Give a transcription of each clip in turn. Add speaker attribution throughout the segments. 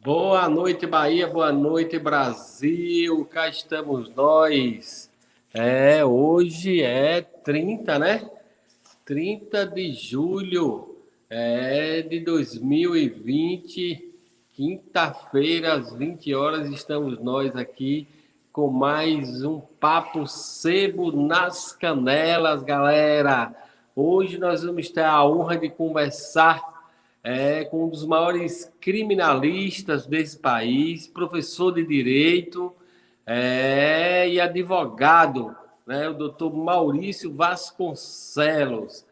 Speaker 1: Boa noite, Bahia, boa noite, Brasil. Cá estamos nós. Hoje é 30, né? 30 de julho de 2020, quinta-feira, às 20 horas, estamos nós aqui com mais um Papo Sebo nas Canelas, galera. Hoje nós vamos ter a honra de conversar com um dos maiores criminalistas desse país, professor de direito e advogado, né, o doutor Maurício Vasconcelos.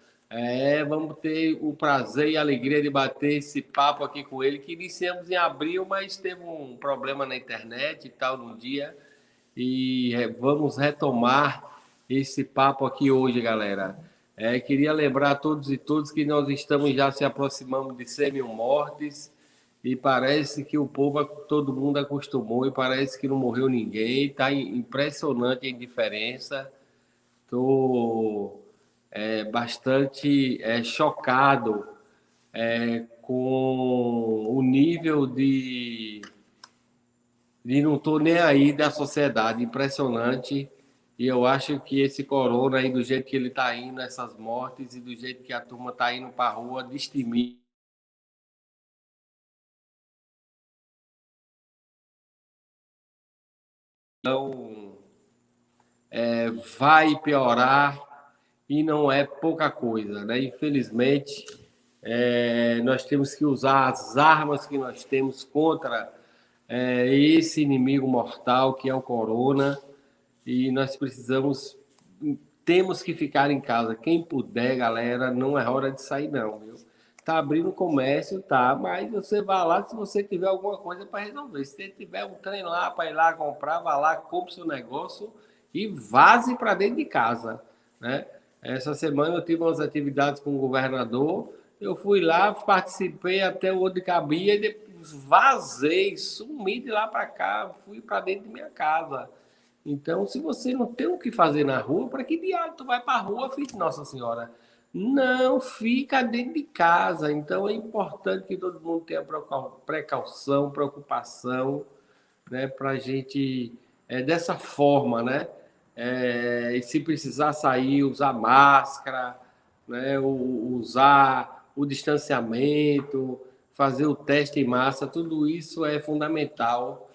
Speaker 1: Vamos ter o prazer e a alegria de bater esse papo aqui com ele, que iniciamos em abril, mas teve um problema na internet e tal no dia, e vamos retomar esse papo aqui hoje, galera. Queria lembrar a todos e todas que nós estamos já se aproximando de 100 mil mortes e parece que o povo, todo mundo acostumou e parece que não morreu ninguém. Está impressionante a indiferença. Estou bastante chocado com o nível de não estou nem aí da sociedade, impressionante. E eu acho que esse corona aí, do jeito que ele está indo, essas mortes, e do jeito que a turma está indo para a rua, destemindo. Então, vai piorar e não é pouca coisa, né? Infelizmente, nós temos que usar as armas que nós temos contra esse inimigo mortal que é o corona, e nós temos que ficar em casa. Quem puder, galera, não é hora de sair não, viu? Tá abrindo comércio, tá, mas você vai lá se você tiver alguma coisa para resolver. Se você tiver um trem lá para ir lá comprar, vá lá, compre seu negócio e vaze para dentro de casa, né? Essa semana eu tive umas atividades com o governador, eu fui lá, participei até o onde cabia e depois vazei, sumi de lá para cá, fui para dentro de minha casa. Então, se você não tem o que fazer na rua, para que diabo tu vai para a rua, filho de Nossa Senhora? Não, fica dentro de casa. Então, é importante que todo mundo tenha precaução, preocupação, né, para a gente, dessa forma, né? E se precisar sair, usar máscara, né, usar o distanciamento, fazer o teste em massa, tudo isso é fundamental,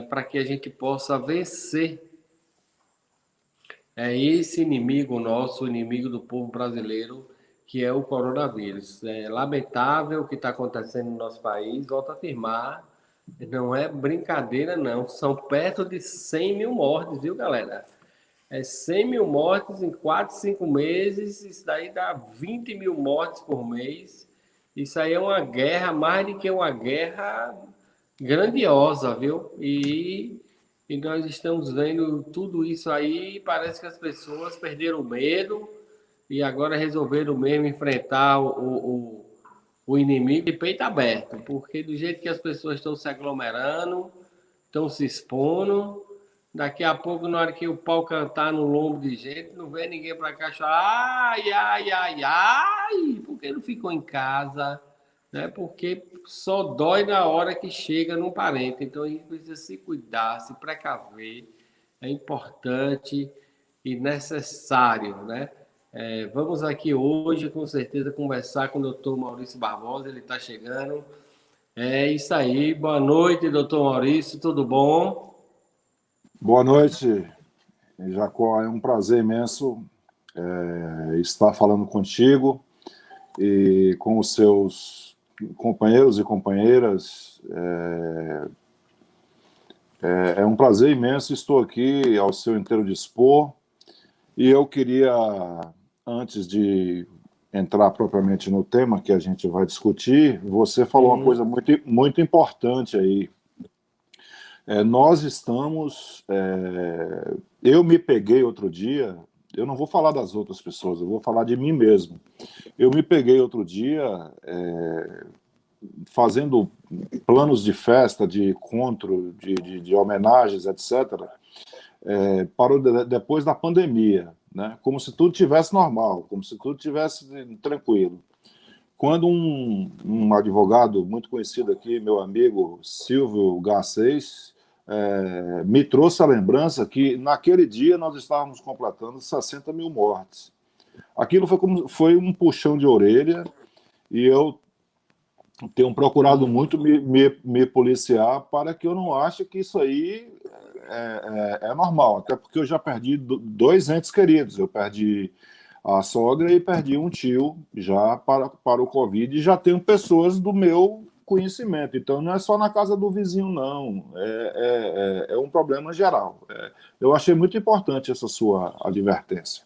Speaker 1: para que a gente possa vencer esse inimigo nosso, o inimigo do povo brasileiro, que é o coronavírus. É lamentável o que está acontecendo no nosso país, volto a afirmar, não é brincadeira, não. São perto de 100 mil mortes, viu, galera? 100 mil mortes em 4, 5 meses, isso daí dá 20 mil mortes por mês. Isso aí é uma guerra, mais do que uma guerra grandiosa, viu? E nós estamos vendo tudo isso aí, e parece que as pessoas perderam o medo e agora resolveram mesmo enfrentar o inimigo de peito aberto, porque do jeito que as pessoas estão se aglomerando, estão se expondo, daqui a pouco, na hora que o pau cantar no lombo de gente, não vem ninguém para cá chorar, ai, ai, ai, ai, porque não ficou em casa, né? Porque só dói na hora que chega num parente. Então a gente precisa se cuidar, se precaver, é importante e necessário, né? Vamos aqui hoje, com certeza, conversar com o doutor Maurício Barbosa, ele está chegando. É isso aí, boa noite, doutor Maurício, tudo bom?
Speaker 2: Boa noite, Jacó. É um prazer imenso estar falando contigo e com os seus companheiros e companheiras. É um prazer imenso, estou aqui ao seu inteiro dispor e eu queria, antes de entrar propriamente no tema que a gente vai discutir, você falou uma coisa muito importante aí. Nós estamos... eu me peguei outro dia, eu não vou falar das outras pessoas, eu vou falar de mim mesmo. Eu me peguei outro dia fazendo planos de festa, de encontro, de homenagens, etc., para depois da pandemia, né? Como se tudo tivesse normal, como se tudo tivesse tranquilo. quando um advogado muito conhecido aqui, meu amigo Silvio Garcês, me trouxe a lembrança que naquele dia nós estávamos completando 60 mil mortes. Aquilo foi um puxão de orelha e eu tenho procurado muito me policiar para que eu não ache que isso aí é normal, até porque eu já perdi 2 entes queridos. Eu perdi a sogra e perdi um tio já para o Covid, e já tenho pessoas do meu conhecimento. Então, não é só na casa do vizinho, não. É um problema geral. Eu achei muito importante essa sua advertência.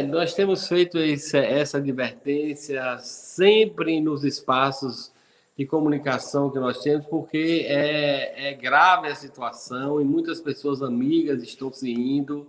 Speaker 1: Nós temos feito essa advertência sempre nos espaços de comunicação que nós temos, porque é grave a situação e muitas pessoas amigas estão se indo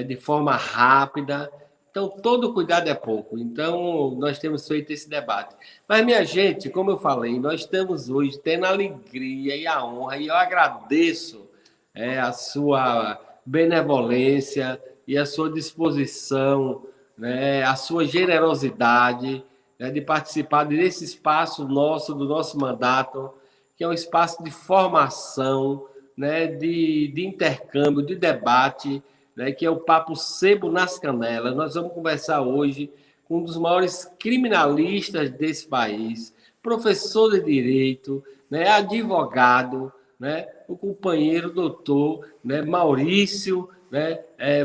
Speaker 1: de forma rápida. Então, todo cuidado é pouco. Então, nós temos feito esse debate. Mas, minha gente, como eu falei, nós estamos hoje tendo a alegria e a honra, e eu agradeço a sua benevolência e a sua disposição, né, a sua generosidade, né, de participar desse espaço nosso, do nosso mandato, que é um espaço de formação, né, de intercâmbio, de debate, né, que é o Papo Sebo nas Canelas. Nós vamos conversar hoje com um dos maiores criminalistas desse país, professor de direito, né, advogado, né, o companheiro doutor, né, Maurício, né,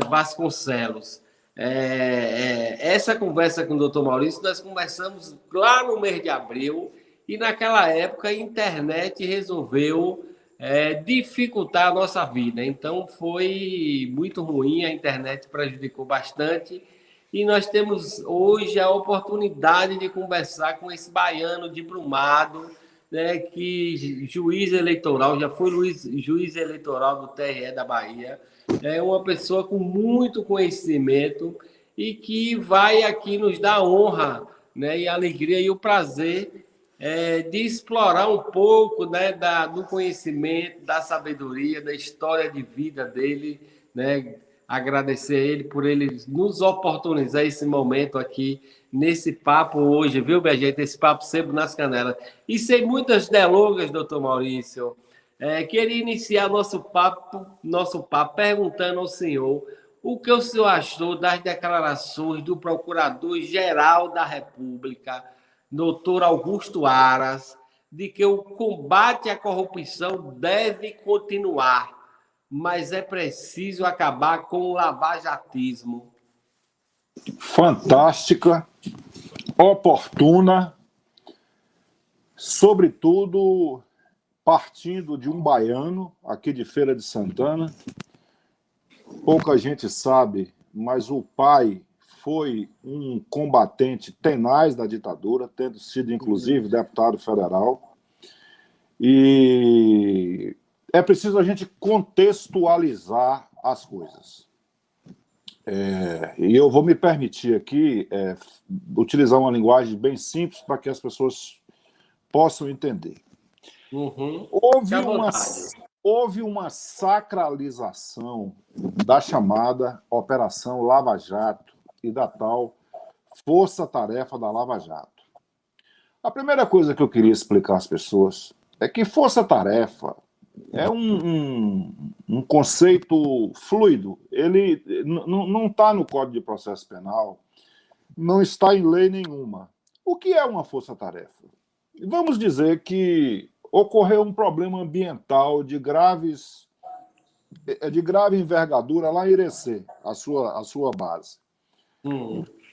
Speaker 1: Vasconcelos. Essa conversa com o doutor Maurício, nós conversamos lá no mês de abril, e naquela época a internet resolveu dificultar a nossa vida. Então foi muito ruim, a internet prejudicou bastante, e nós temos hoje a oportunidade de conversar com esse baiano diplomado, né, que juiz eleitoral, já foi juiz eleitoral do TRE da Bahia, é uma pessoa com muito conhecimento e que vai aqui nos dar honra, né, e a alegria e o prazer de explorar um pouco, né, do conhecimento, da sabedoria, da história de vida dele, né, agradecer a ele por ele nos oportunizar esse momento aqui, nesse papo hoje, viu, minha gente? Esse papo sempre nas canelas. E sem muitas delongas, doutor Maurício, queria iniciar nosso papo perguntando ao senhor o que o senhor achou das declarações do Procurador-Geral da República, doutor Augusto Aras, de que o combate à corrupção deve continuar, mas é preciso acabar com o lavajatismo.
Speaker 2: Fantástica, oportuna, sobretudo partindo de um baiano, aqui de Feira de Santana. Pouca gente sabe, mas o pai foi um combatente tenaz da ditadura, tendo sido, inclusive, deputado federal. E é preciso a gente contextualizar as coisas. E eu vou me permitir aqui utilizar uma linguagem bem simples para que as pessoas possam entender.
Speaker 1: Uhum.
Speaker 2: Houve uma sacralização da chamada Operação Lava Jato e da tal Força-Tarefa da Lava Jato. A primeira coisa que eu queria explicar às pessoas é que força-tarefa é um conceito fluido. Ele não está no Código de Processo Penal, não está em lei nenhuma. O que é uma força-tarefa? Vamos dizer que ocorreu um problema ambiental de grave envergadura lá em Irecê, a sua base.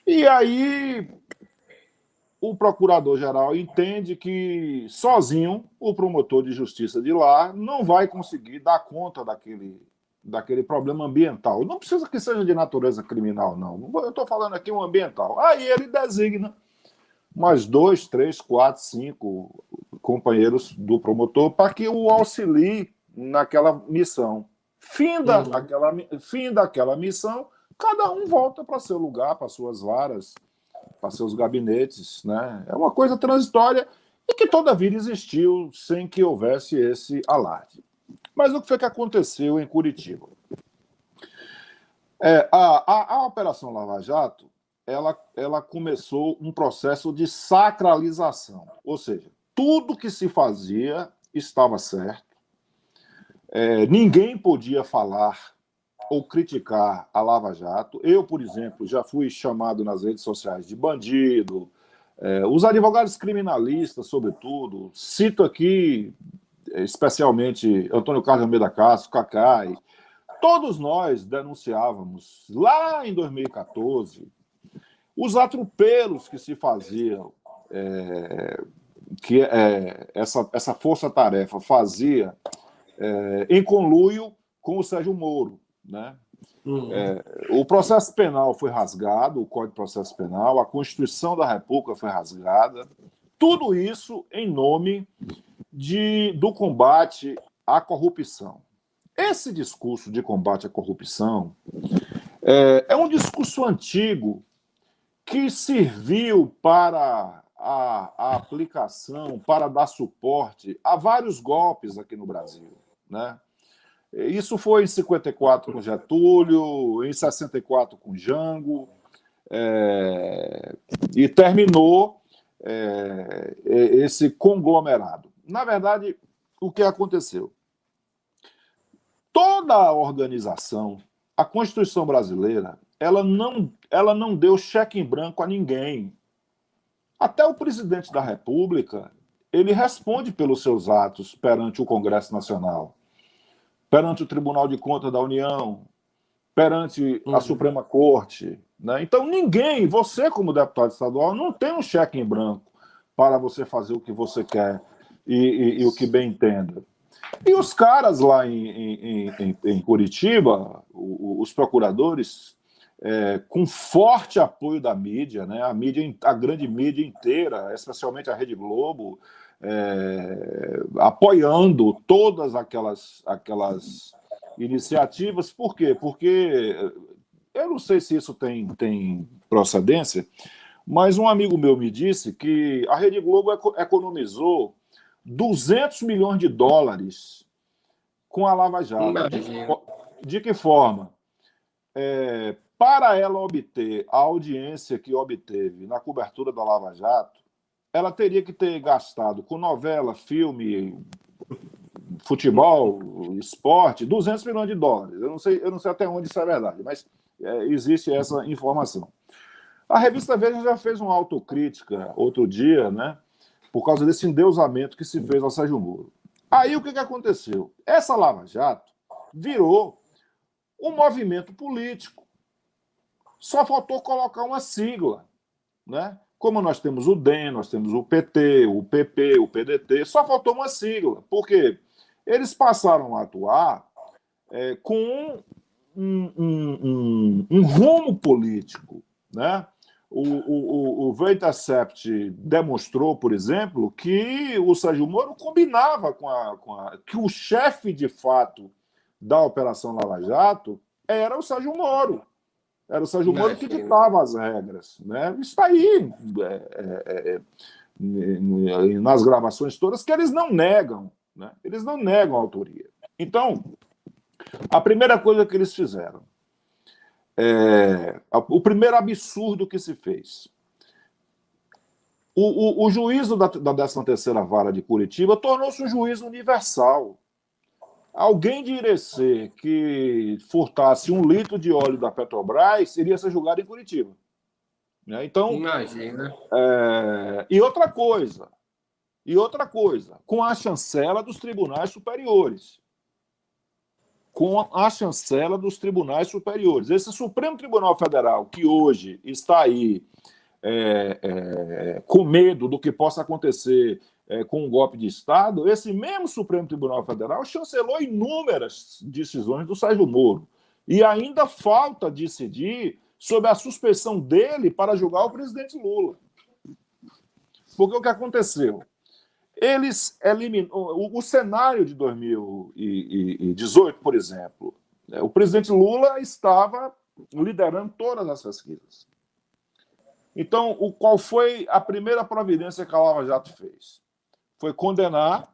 Speaker 2: E aí o procurador-geral entende que sozinho o promotor de justiça de lá não vai conseguir dar conta daquele problema ambiental. Não precisa que seja de natureza criminal, não. Eu estou falando aqui um ambiental. Aí ele designa mais 2, 3, 4, 5 companheiros do promotor para que o auxilie naquela missão. Fim daquela missão, cada um volta para seu lugar, para suas varas, para seus gabinetes, né? É uma coisa transitória e que toda a vida existiu sem que houvesse esse alarde. Mas o que foi que aconteceu em Curitiba? A Operação Lava Jato, ela começou um processo de sacralização, ou seja, tudo que se fazia estava certo, ninguém podia falar ou criticar a Lava Jato. Eu, por exemplo, já fui chamado nas redes sociais de bandido, os advogados criminalistas, sobretudo, cito aqui especialmente Antônio Carlos Almeida Castro, Cacai, todos nós denunciávamos, lá em 2014, os atropelos que se faziam, que essa força-tarefa fazia em conluio com o Sérgio Moro, né? O processo penal foi rasgado, o Código de Processo Penal, a Constituição da República foi rasgada, tudo isso em nome do combate à corrupção. Esse discurso de combate à corrupção é um discurso antigo que serviu para a aplicação, para dar suporte a vários golpes aqui no Brasil, né? Isso foi em 54 com Getúlio, em 64 com Jango, e terminou esse conglomerado. Na verdade, o que aconteceu? Toda a organização, a Constituição brasileira, ela não deu cheque em branco a ninguém. Até o presidente da República, ele responde pelos seus atos perante o Congresso Nacional, perante o Tribunal de Contas da União, perante a Suprema Corte, né? Então, ninguém, você como deputado estadual, não tem um cheque em branco para você fazer o que você quer e o que bem entenda. E os caras lá em Curitiba, os procuradores, com forte apoio da mídia, né? A grande mídia inteira, especialmente a Rede Globo, apoiando todas aquelas iniciativas. Por quê? Porque eu não sei se isso tem procedência, mas um amigo meu me disse que a Rede Globo economizou 200 milhões de dólares com a Lava Jato. De que forma? Para ela obter a audiência que obteve na cobertura da Lava Jato, ela teria que ter gastado com novela, filme, futebol, esporte, 200 milhões de dólares. Eu não sei até onde isso é verdade, mas existe essa informação. A revista Veja já fez uma autocrítica outro dia, né, por causa desse endeusamento que se fez ao Sérgio Moro. Aí o que aconteceu? Essa Lava Jato virou um movimento político. Só faltou colocar uma sigla, né? Como nós temos o DEM, nós temos o PT, o PP, o PDT, só faltou uma sigla. Por quê? Eles passaram a atuar com um rumo político, né? O Intercept demonstrou, por exemplo, que o Sérgio Moro combinava que o chefe, de fato, da Operação Lava Jato era o Sérgio Moro. Era o Sérgio Moro que ditava as regras, né? Isso está aí nas gravações todas, que eles não negam, né? Eles não negam a autoria. Então, a primeira coisa que eles fizeram, o primeiro absurdo que se fez, o juízo da 13ª Vara de Curitiba tornou-se um juízo universal. Alguém de Irecê que furtasse 1 litro de óleo da Petrobras iria ser julgado em Curitiba. Então,
Speaker 1: imagina.
Speaker 2: E outra coisa, com a chancela dos tribunais superiores. Esse Supremo Tribunal Federal, que hoje está aí com medo do que possa acontecer com um golpe de Estado, esse mesmo Supremo Tribunal Federal chancelou inúmeras decisões do Sérgio Moro. E ainda falta decidir sobre a suspeição dele para julgar o presidente Lula. Porque o que aconteceu? Eles eliminaram o cenário de 2018, por exemplo. O presidente Lula estava liderando todas as pesquisas. Então, qual foi a primeira providência que a Lava Jato fez? Foi condenar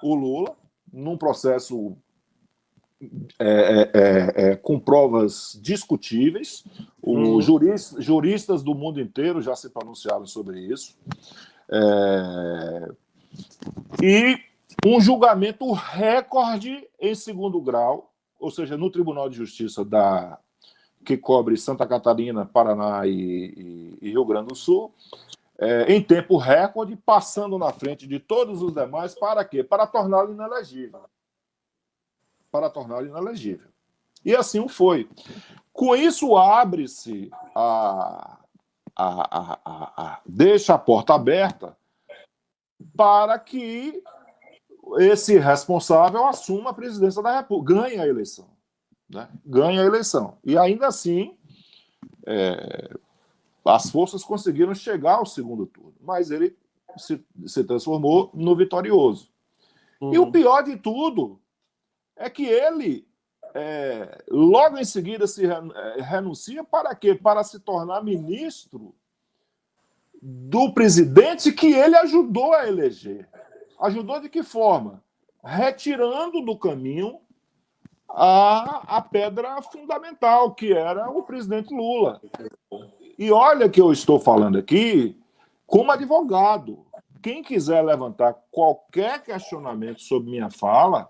Speaker 2: o Lula num processo com provas discutíveis. Os juristas do mundo inteiro já se pronunciaram sobre isso. E um julgamento recorde em segundo grau, ou seja, no Tribunal de Justiça que cobre Santa Catarina, Paraná e Rio Grande do Sul, em tempo recorde, passando na frente de todos os demais, para quê? Para torná-lo inelegível. E assim o foi. Com isso, abre-se deixa a porta aberta para que esse responsável assuma a presidência da República, ganhe a eleição. Né? Ganha a eleição. E ainda assim, as forças conseguiram chegar ao segundo turno, mas ele se transformou no vitorioso. E o pior de tudo é que ele, logo em seguida, renuncia para quê? Para se tornar ministro do presidente que ele ajudou a eleger. Ajudou de que forma? Retirando do caminho a pedra fundamental, que era o presidente Lula. E olha que eu estou falando aqui como advogado. Quem quiser levantar qualquer questionamento sobre minha fala,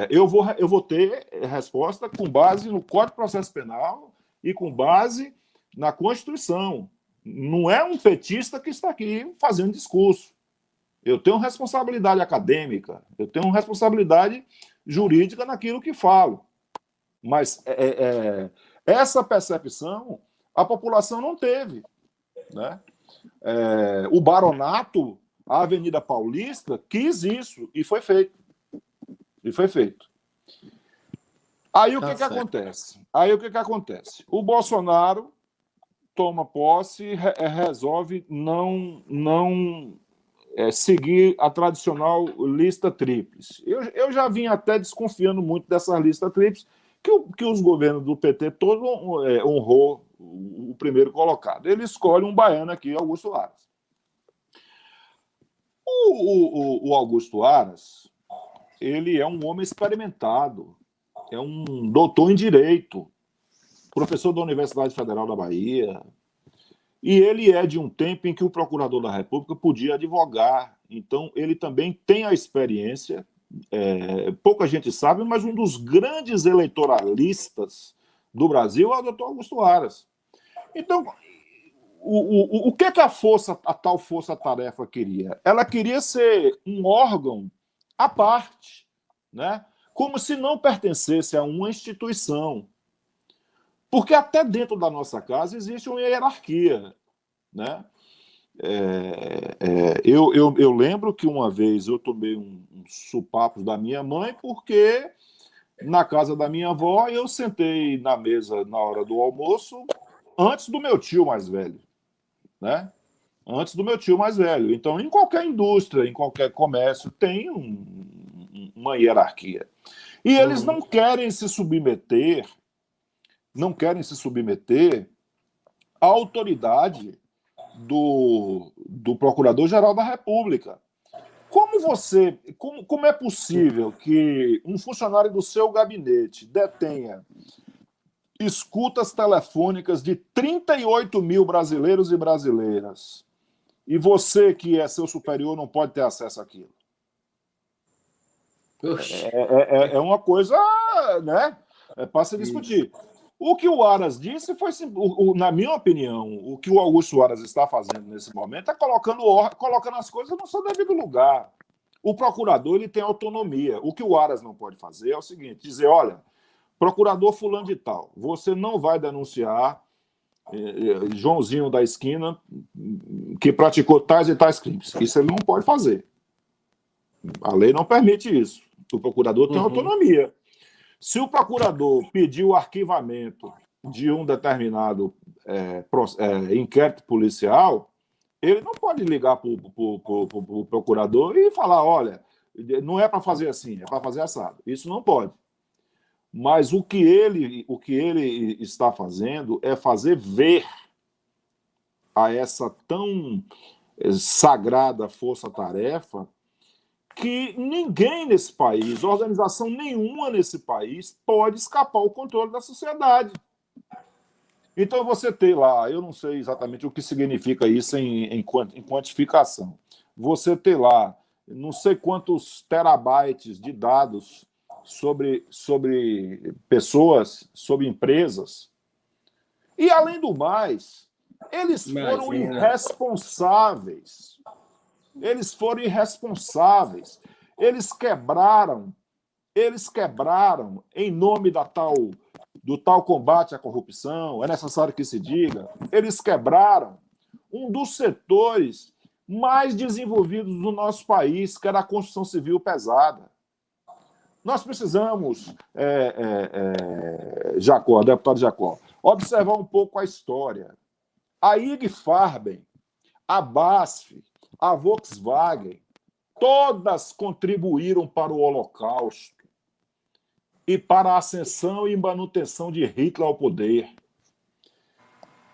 Speaker 2: eu vou ter resposta com base no Código de Processo Penal e com base na Constituição. Não é um petista que está aqui fazendo discurso. Eu tenho responsabilidade acadêmica, eu tenho responsabilidade jurídica naquilo que falo. Mas essa percepção a população não teve. Né? O Baronato, a Avenida Paulista, quis isso e foi feito. Aí o que acontece? O Bolsonaro toma posse e resolve não seguir a tradicional lista tríplice. Eu já vim até desconfiando muito dessa lista tríplice, que os governos do PT todo honrou o primeiro colocado. Ele escolhe um baiano aqui, Augusto Aras. O Augusto Aras, ele é um homem experimentado, é um doutor em Direito, professor da Universidade Federal da Bahia, e ele é de um tempo em que o procurador da República podia advogar. Então, ele também tem a experiência, pouca gente sabe, mas um dos grandes eleitoralistas do Brasil é o doutor Augusto Aras. Então, o que a tal força-tarefa queria? Ela queria ser um órgão à parte, né? Como se não pertencesse a uma instituição. Porque até dentro da nossa casa existe uma hierarquia. Né? Eu lembro que uma vez eu tomei um supapo da minha mãe, porque na casa da minha avó eu sentei na mesa na hora do almoço antes do meu tio mais velho. Né? Antes do meu tio mais velho. Então, em qualquer indústria, em qualquer comércio, tem uma hierarquia. E eles não querem se submeter à autoridade do Procurador-Geral da República. Como é possível que um funcionário do seu gabinete detenha escutas telefônicas de 38 mil brasileiros e brasileiras e você, que é seu superior, não pode ter acesso àquilo? É uma coisa, né? Para se discutir. O que o Aras disse foi, na minha opinião, o que o Augusto Aras está fazendo nesse momento é colocando as coisas no seu devido lugar. O procurador ele tem autonomia. O que o Aras não pode fazer é o seguinte, dizer, olha, procurador fulano de tal, você não vai denunciar Joãozinho da esquina que praticou tais e tais crimes. Isso ele não pode fazer. A lei não permite isso. O procurador tem autonomia. Se o procurador pedir o arquivamento de um determinado inquérito policial, ele não pode ligar para o procurador e falar, olha, não é para fazer assim, é para fazer assado. Isso não pode. Mas o que ele está fazendo é fazer ver a essa tão sagrada força-tarefa que ninguém nesse país, organização nenhuma nesse país, pode escapar ao controle da sociedade. Então, você tem lá, eu não sei exatamente o que significa isso em quantificação. Você tem lá não sei quantos terabytes de dados sobre pessoas, sobre empresas. E, além do mais, eles foram irresponsáveis. Eles foram irresponsáveis. Eles quebraram em nome do tal combate à corrupção, é necessário que se diga, eles quebraram um dos setores mais desenvolvidos do nosso país, que era a construção civil pesada. Nós precisamos, Jacó, deputado Jacó, observar um pouco a história. A IG Farben, a BASF, a Volkswagen, todas contribuíram para o Holocausto e para a ascensão e manutenção de Hitler ao poder.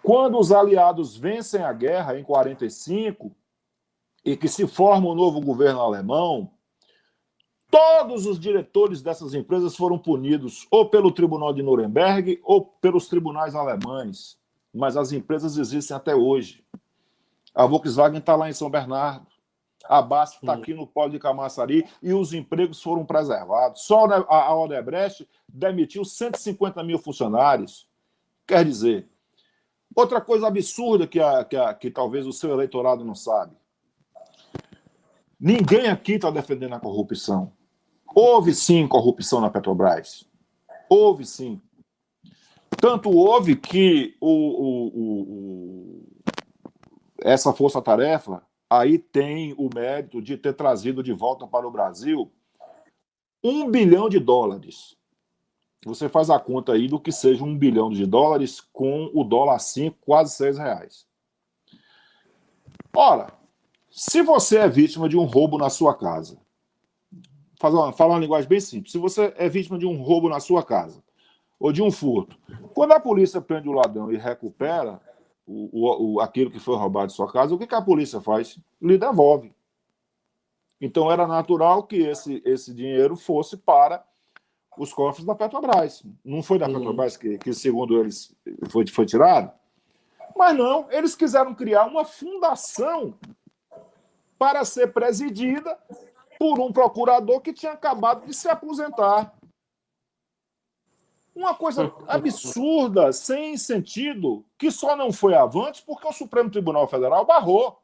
Speaker 2: Quando os aliados vencem a guerra, em 1945, e que se forma o novo governo alemão, todos os diretores dessas empresas foram punidos ou pelo Tribunal de Nuremberg ou pelos tribunais alemães. Mas as empresas existem até hoje. A Volkswagen está lá em São Bernardo. A BASF está aqui no Polo de Camaçari e os empregos foram preservados. Só a Odebrecht demitiu 150 mil funcionários. Quer dizer, outra coisa absurda que talvez o seu eleitorado não sabe. Ninguém aqui está defendendo a corrupção. Houve, sim, corrupção na Petrobras. Houve, sim. Tanto houve que essa força-tarefa aí tem o mérito de ter trazido de volta para o Brasil $1 bilhão. Você faz a conta aí do que seja $1 bilhão com o dólar a 5, quase R$6. Ora, se você é vítima de um roubo na sua casa, falar uma linguagem bem simples, se você é vítima de um roubo na sua casa, ou de um furto, quando a polícia prende o ladrão e recupera aquilo que foi roubado de sua casa, o que a polícia faz? Lhe devolve. Então, era natural que esse dinheiro fosse para os cofres da Petrobras. Não foi da Petrobras que segundo eles, foi tirado? Mas não, eles quiseram criar uma fundação para ser presidida por um procurador que tinha acabado de se aposentar. Uma coisa absurda, sem sentido, que só não foi avante porque o Supremo Tribunal Federal barrou.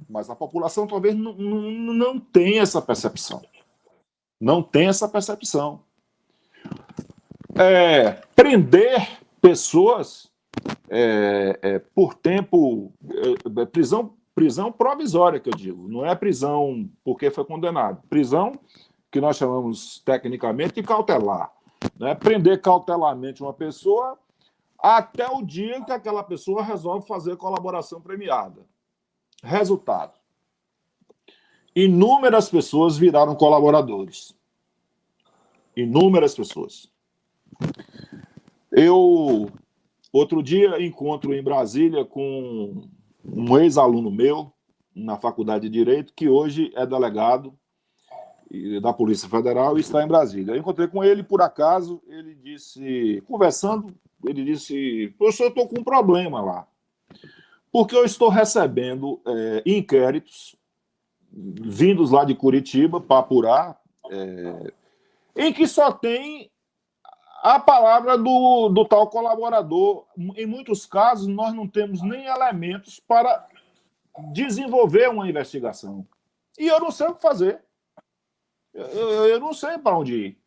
Speaker 2: Mas a população talvez não tenha essa percepção. Não tem essa percepção. Prender pessoas por tempo... prisão provisória, que eu digo. Não é prisão porque foi condenado. Prisão que nós chamamos tecnicamente de cautelar. Né? Prender cautelarmente uma pessoa até o dia em que aquela pessoa resolve fazer colaboração premiada. Resultado: inúmeras pessoas viraram colaboradores. Inúmeras pessoas. Eu, outro dia, encontro em Brasília com um ex-aluno meu, na Faculdade de Direito, que hoje é delegado da Polícia Federal e está em Brasília. Eu encontrei com ele, por acaso, ele disse, conversando, ele disse, professor, eu estou com um problema lá, porque eu estou recebendo inquéritos vindos lá de Curitiba para apurar, em que só tem a palavra do tal colaborador. Em muitos casos, nós não temos nem elementos para desenvolver uma investigação. E eu não sei o que fazer. Eu não sei para onde ir.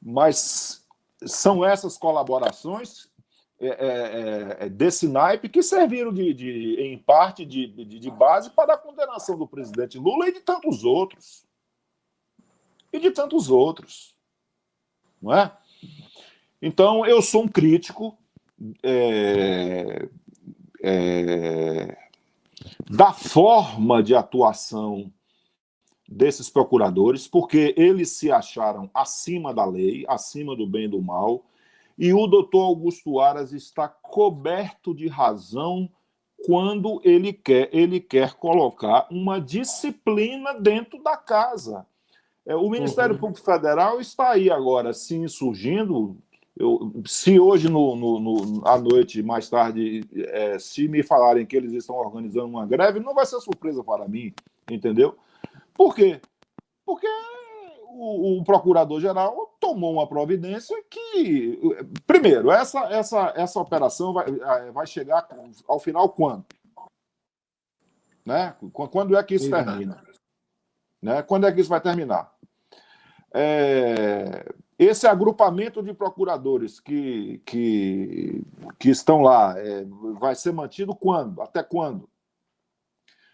Speaker 2: Mas são essas colaborações desse naipe que serviram, em parte, de base para a condenação do presidente Lula e de tantos outros. Não é? Então, eu sou um crítico da forma de atuação desses procuradores, porque eles se acharam acima da lei, acima do bem e do mal, e o doutor Augusto Aras está coberto de razão quando ele quer colocar uma disciplina dentro da casa. O Ministério Público Federal está aí agora se insurgindo. Se hoje, à noite, mais tarde, se me falarem que eles estão organizando uma greve, não vai ser surpresa para mim, entendeu? Por quê? Porque o procurador-geral tomou uma providência que, primeiro, essa operação vai chegar ao final quando? Né? Quando é que isso termina? Né? Quando é que isso vai terminar? Esse agrupamento de procuradores que estão lá vai ser mantido quando? Até quando?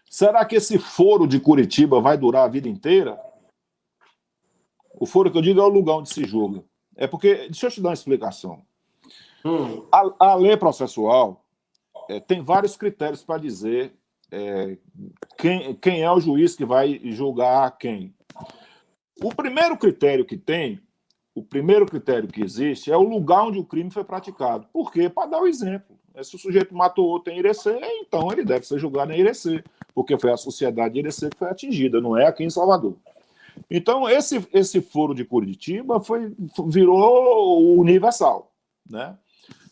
Speaker 2: Será que esse foro de Curitiba vai durar a vida inteira? O foro que eu digo é o lugar onde se julga. Porque, deixa eu te dar uma explicação. A lei processual tem vários critérios para dizer quem é o juiz que vai julgar quem. O primeiro critério que existe é o lugar onde o crime foi praticado. Por quê? Para dar o exemplo. Se o sujeito matou outro em Irecê, então ele deve ser julgado em Irecê, porque foi a sociedade de Irecê que foi atingida, não é aqui em Salvador. Então, esse foro de Curitiba virou universal, né?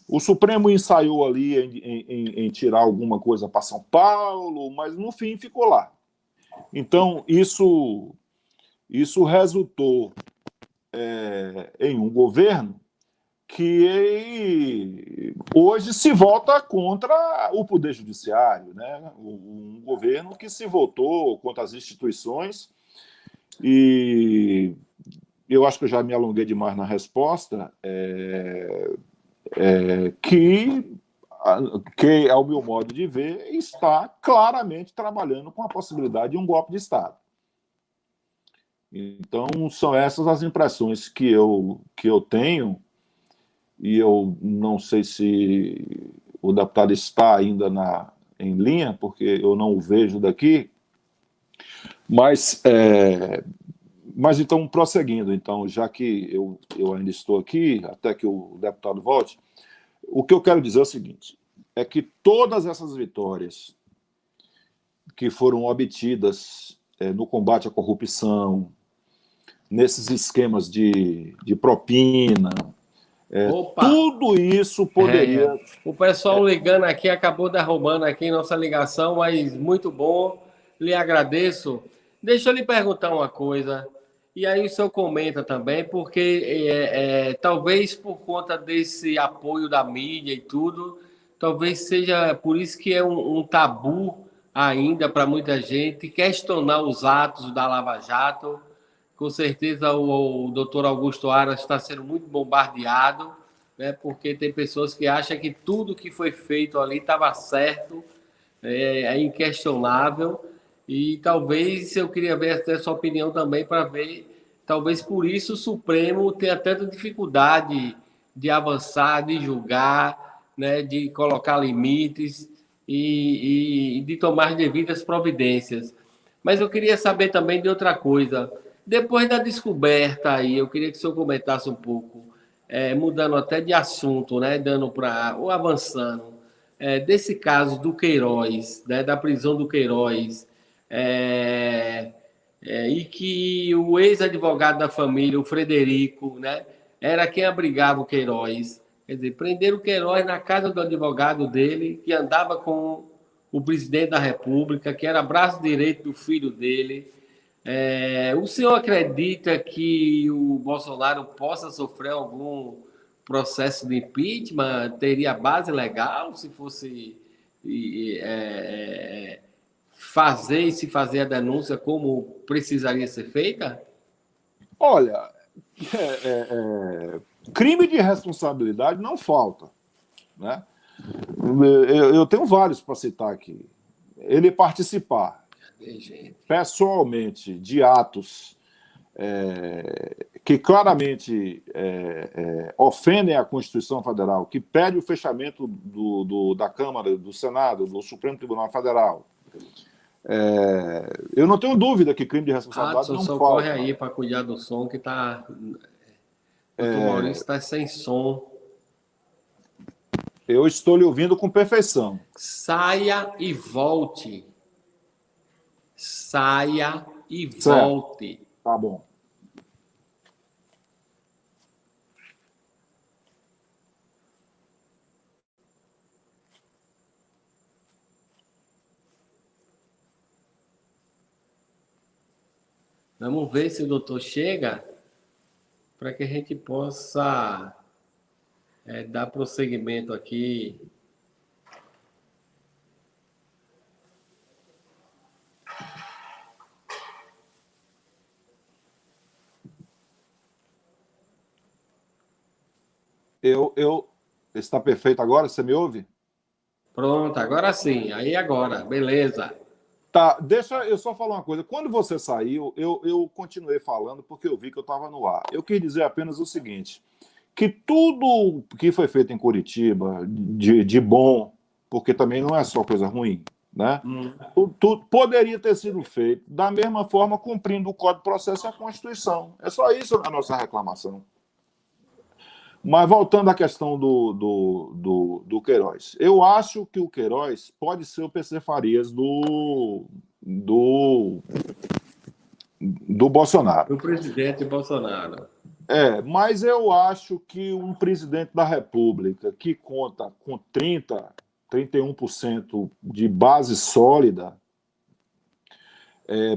Speaker 2: O Supremo ensaiou ali em tirar alguma coisa para São Paulo, mas no fim ficou lá. Então, isso resultou em um governo que hoje se volta contra o Poder Judiciário, né? Um governo que se voltou contra as instituições. E eu acho que eu já me alonguei demais na resposta, que, ao meu modo de ver, está claramente trabalhando com a possibilidade de um golpe de Estado. Então, são essas as impressões que eu tenho, e eu não sei se o deputado está ainda em linha, porque eu não o vejo daqui. Mas então, prosseguindo, então, já que eu ainda estou aqui, até que o deputado volte, o que eu quero dizer é o seguinte, é que todas essas vitórias que foram obtidas no combate à corrupção, nesses esquemas de propina, tudo isso poderia...
Speaker 1: O pessoal ligando aqui acabou derrubando aqui nossa ligação, mas muito bom, lhe agradeço. Deixa eu lhe perguntar uma coisa, e aí o senhor comenta também, porque talvez por conta desse apoio da mídia e tudo, talvez seja por isso que é um tabu ainda para muita gente questionar os atos da Lava Jato. Com certeza o doutor Augusto Aras está sendo muito bombardeado, né, porque tem pessoas que acham que tudo que foi feito ali estava certo, é inquestionável. E talvez eu queria ver até a sua opinião também para ver, talvez por isso o Supremo tenha tanta dificuldade de avançar, de julgar, né, de colocar limites e de tomar devidas providências. Mas eu queria saber também de outra coisa. Depois da descoberta aí, eu queria que o senhor comentasse um pouco, mudando até de assunto, né, ou avançando, desse caso do Queiroz, né, da prisão do Queiroz, e que o ex-advogado da família, o Frederico, né, era quem abrigava o Queiroz. Quer dizer, prenderam o Queiroz na casa do advogado dele, que andava com o presidente da República, que era braço direito do filho dele. O senhor acredita que o Bolsonaro possa sofrer algum processo de impeachment? Teria base legal se fosse fazer a denúncia como precisaria ser feita?
Speaker 2: Olha, crime de responsabilidade não falta, né? Eu tenho vários para citar aqui. Ele participar pessoalmente de atos que claramente ofendem a Constituição Federal, que pede o fechamento da Câmara, do Senado, do Supremo Tribunal Federal. Eu não tenho dúvida que crime de responsabilidade não falta.
Speaker 1: Corre aí para cuidar do som, que tá... O Maurício está sem som.
Speaker 2: Eu estou lhe ouvindo com perfeição.
Speaker 1: Saia e volte. Saia e
Speaker 2: Certo,
Speaker 1: volte.
Speaker 2: tá bom.
Speaker 1: Vamos ver se o doutor chega para que a gente possa dar prosseguimento aqui.
Speaker 2: Está perfeito agora? Você me ouve?
Speaker 1: Pronto, agora sim. Aí agora, beleza.
Speaker 2: Tá, deixa eu só falar uma coisa. Quando você saiu, eu continuei falando porque eu vi que eu estava no ar. Eu quis dizer apenas o seguinte, que tudo que foi feito em Curitiba, de bom, porque também não é só coisa ruim, né? Tudo poderia ter sido feito da mesma forma, cumprindo o Código de Processo e a Constituição. É só isso a nossa reclamação. Mas voltando à questão do Queiroz, eu acho que o Queiroz pode ser o PC Farias do Bolsonaro.
Speaker 1: O presidente Bolsonaro.
Speaker 2: Mas eu acho que um presidente da República que conta com 31% de base sólida,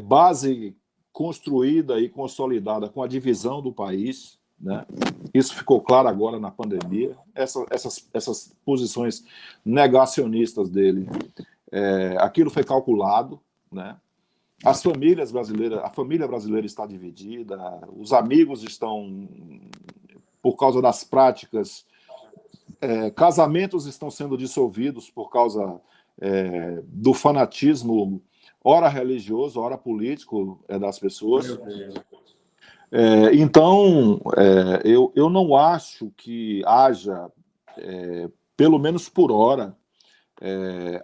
Speaker 2: base construída e consolidada com a divisão do país, né? Isso ficou claro agora na pandemia. Essas posições negacionistas dele, aquilo foi calculado, né? As famílias brasileiras, a família brasileira está dividida, os amigos estão, por causa das práticas, casamentos estão sendo dissolvidos por causa do fanatismo, ora religioso, ora político das pessoas.
Speaker 1: Meu Deus.
Speaker 2: Então, eu não acho que haja, pelo menos por hora,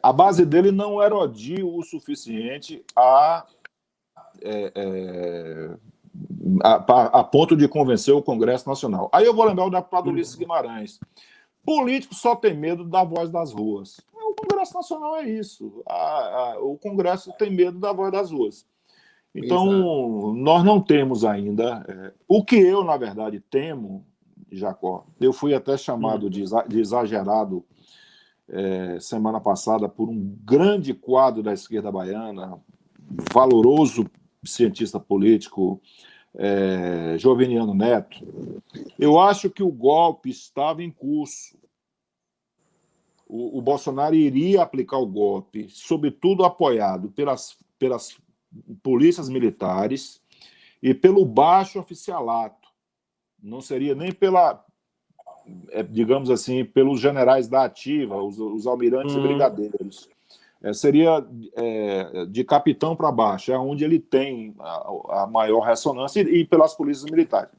Speaker 2: a base dele não erodir o suficiente a ponto de convencer o Congresso Nacional. Aí eu vou lembrar o deputado Ulisses Guimarães. Político só tem medo da voz das ruas. O Congresso Nacional é isso. O Congresso tem medo da voz das ruas. Então, exato, nós não temos ainda. O que eu, na verdade, temo, Jacó, eu fui até chamado de exagerado semana passada por um grande quadro da esquerda baiana, valoroso cientista político, Joviniano Neto. Eu acho que o golpe estava em curso. O Bolsonaro iria aplicar o golpe, sobretudo apoiado pelas polícias militares e pelo baixo oficialato. Não seria nem digamos assim, pelos generais da ativa, os almirantes e brigadeiros. Seria de capitão para baixo, é onde ele tem a maior ressonância, e pelas polícias militares.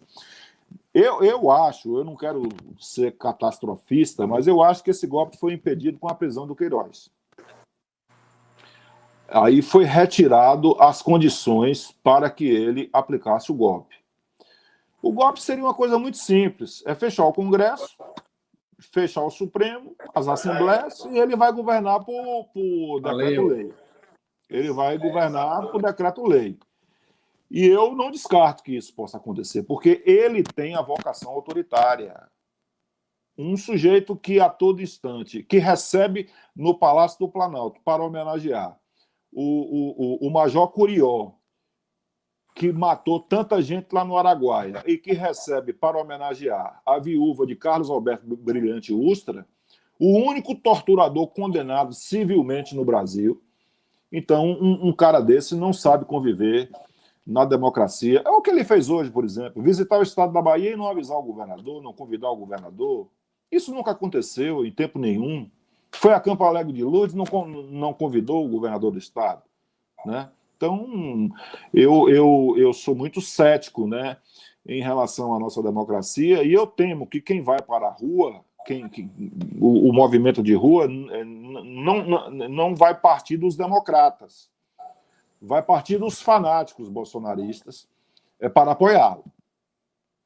Speaker 2: Eu acho, eu não quero ser catastrofista, mas eu acho que esse golpe foi impedido com a prisão do Queiroz. Aí foi retirado as condições para que ele aplicasse o golpe. O golpe seria uma coisa muito simples, fechar o Congresso, fechar o Supremo, as assembleias, e ele vai governar por decreto-lei. Ele vai governar por decreto-lei. E eu não descarto que isso possa acontecer, porque ele tem a vocação autoritária. Um sujeito que a todo instante, que recebe no Palácio do Planalto para homenagear o Major Curió, que matou tanta gente lá no Araguaia, e que recebe para homenagear a viúva de Carlos Alberto Brilhante Ustra, o único torturador condenado civilmente no Brasil. Então, um cara desse não sabe conviver na democracia. É o que ele fez hoje, por exemplo, visitar o estado da Bahia e não avisar o governador, não convidar o governador. Isso nunca aconteceu em tempo nenhum. Foi a Campo Alegre de Lourdes, não convidou o governador do estado, né? Então, eu sou muito cético, né, em relação à nossa democracia, e eu temo que quem vai para a rua, o movimento de rua, não vai partir dos democratas, vai partir dos fanáticos bolsonaristas para apoiá-lo.